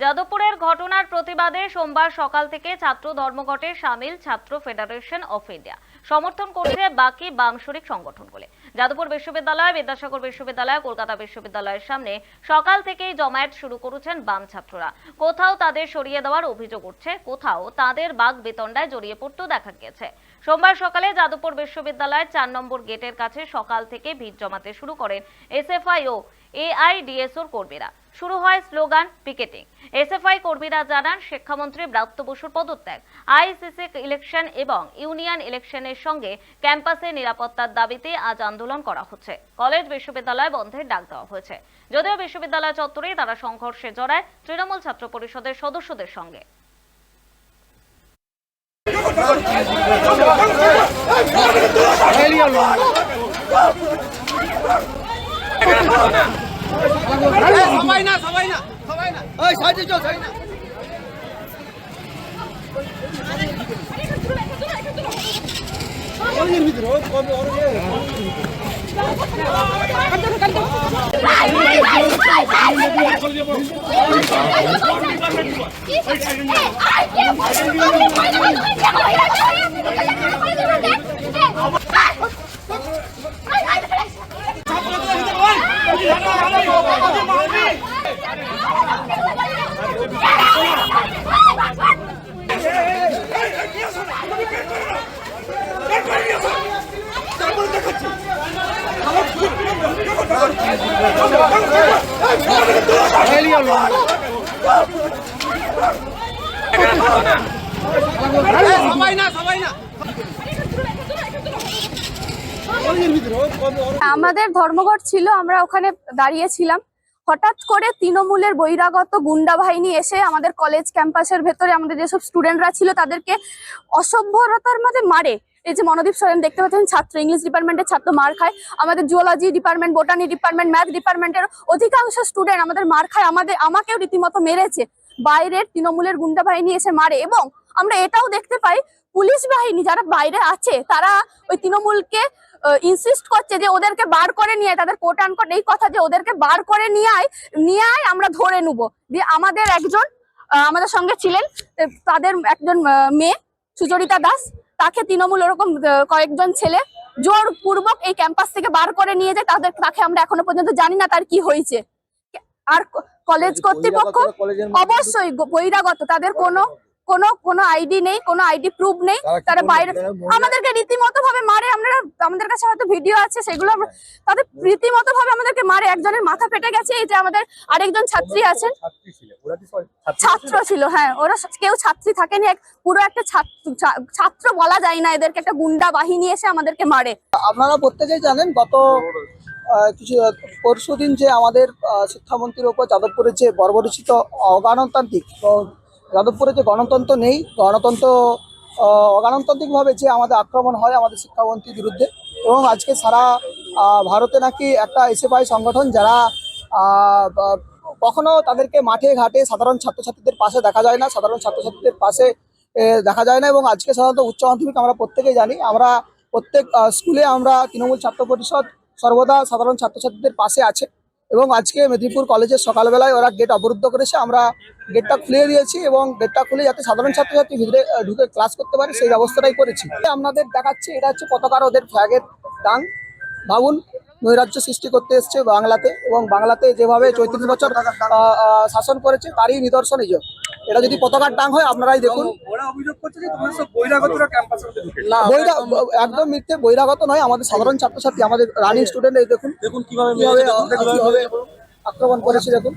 যাদবপুরের ঘটনার প্রতিবাদে সোমবার সকাল থেকে ছাত্র ধর্মঘটে সামিল ছাত্র ফেডারেশন অফ ইন্ডিয়া। সমর্থন করছে বাকি বাম শরিক সংগঠনগুলি। যাদবপুর বিশ্ববিদ্যালয়, বিদ্যাসাগর বিশ্ববিদ্যালয়, কলকাতা বিশ্ববিদ্যালয়ের সামনে সকাল থেকেই জমায়েত শুরু করেছেন বাম ছাত্ররা। কোথাও তাদের সরিয়ে দেওয়ার অভিযোগ উঠছে, কোথাও তাদের বাক বিতণ্ডায় জড়িয়ে পড়তেও দেখা গেছে। সোমবার সকালে যাদবপুর বিশ্ববিদ্যালয়ের 4 নম্বর গেটের কাছে সকাল থেকে ভিড় জমাতে শুরু করেন এসএফআই ও এআইডিএসওর কর্মীরা। শুরু হয় স্লোগান, পিকেটিং। এসএফআই কর্মীরা জানান, শিক্ষামন্ত্রী ব্রাত্য বসুর পদত্যাগ, আইসিসি ইলেকশন এবং ইউনিয়ন ইলেকশনের সঙ্গে ক্যাম্পাসে নিরাপত্তার দাবিতে আজ আন্দোলন করা হচ্ছে। কলেজ বিশ্ববিদ্যালয় বন্ধের ডাক দেওয়া হয়েছে। যদিও বিশ্ববিদ্যালয় চত্বরে তারা সংঘর্ষে জড়ায় তৃণমূল ছাত্র পরিষদের সদস্যদের সঙ্গে। আমাদের ধর্মঘট ছিল, আমরা ওখানে দাঁড়িয়েছিলাম। হঠাৎ করে তৃণমূলের বহিরাগত গুন্ডা বাহিনী এসে আমাদের কলেজ ক্যাম্পাসের ভেতরে আমাদের যেসব স্টুডেন্টরা ছিল তাদেরকে অসভ্যতার মধ্যে মারে। এই যে মনোদীপ সরেন দেখতে পাচ্ছেন, ছাত্র, ইংলিশ ডিপার্টমেন্টের ছাত্র মার খায়, আমাদের zoology department, botany department, math ডিপার্টমেন্টের অধিকাংশ স্টুডেন্ট আমাদের মার খায়, আমাকেও রীতিমতো মেরেছে। বাইরের তৃণমূলের গুন্ডা বাহিনী এসে মারে এবং আমরা এটাও দেখতে পাই পুলিশ বাহিনী যারা বাইরে আছে তারা ওই তৃণমূলকে ইনসিস্ট করছে যে ওদেরকে বার করে নিয়ে, তাদের কোট আনকোট এই কথা যে ওদেরকে বার করে নিয়ে আয় আমরা ধরে নেবো। দিয়ে আমাদের একজন আমাদের সঙ্গে ছিলেন, তাদের একজন মেয়ে সুচরিতা দাস, তাকে তৃণমূল ওরকম কয়েকজন ছেলে জোরপূর্বক এই ক্যাম্পাস থেকে বার করে নিয়ে যায়। তাকে আমরা এখনো পর্যন্ত জানি না তার কি হয়েছে। আর কলেজ কর্তৃপক্ষ অবশ্যই বহিরাগত, তাদের কোনো আইডি নেই, কোনো আইডি প্রুফ নেই, তারা বাইরে আমাদেরকে রীতিমতো ভাবে মারে। আমাদের কাছে হয়তো ভিডিও আছে, সেগুলো তাদের রীতিমতো ভাবে আমাদেরকে মারে। একজনের মাথা ফেটে গেছে। এই যে আমাদের আরেকজন ছাত্রী আছেন, ছাত্র ছিল, হ্যাঁ, ওরা কেউ ছাত্রী থাকেনি, পুরো একটা ছাত্র বলা যায় না, এদেরকে একটা গুন্ডা বাহিনী এসে আমাদেরকে মারে। আপনারা প্রত্যেকেই জানেন, গত কিছু পরশুদিন যে আমাদের শিক্ষামন্ত্রীর ওপর যাদবপুরে যে বর্বরচিত অগণতান্ত্রিক, যাদবপুরে যে গণতন্ত্র নেই, অগণতান্ত্রিকভাবে যে আমাদের আক্রমণ হয় আমাদের শিক্ষামন্ত্রীর বিরুদ্ধে, এবং আজকে সারা ভারতে নাকি একটা এসএফআই সংগঠন যারা কখনো তাদেরকে মাঠে ঘাটে সাধারণ ছাত্রছাত্রীদের পাশে দেখা যায় না, সাধারণ ছাত্রছাত্রীদের পাশে দেখা যায় না। এবং আজকে সাধারণত উচ্চ মাধ্যমিক আমরা প্রত্যেকেই জানি, আমরা প্রত্যেক স্কুলে আমরা তৃণমূল ছাত্র পরিষদ সর্বদা সাধারণ ছাত্রছাত্রীদের পাশে আছে। এবং আজকে মেদিনীপুর কলেজের সকালবেলায় ওরা গেট অবরুদ্ধ করেছে, আমরা গেটটা খুলে দিয়েছি এবং গেটটা খুলে যাতে সাধারণ ছাত্রছাত্রী ভিতরে ঢুকে ক্লাস করতে পারে সেই ব্যবস্থাটাই করেছি। আপনাদের দেখাচ্ছি, এটা হচ্ছে পতাকার ওদের ফ্ল্যাগের টাং। ভাবুন, নৈরাজ্য সৃষ্টি করতে এসছে বাংলাতে, এবং বাংলাতে যেভাবে 34 বছর শাসন করেছে তারই নিদর্শন এই যে এটা যদি পতাকার টাং হয়, আপনারাই দেখুন। একদম মিথ্যে, বহিরাগত নয়, আমাদের সাধারণ ছাত্রছাত্রী, আমাদের রানিং স্টুডেন্ট। এই দেখুন কিভাবে আক্রমণ করেছে, দেখুন।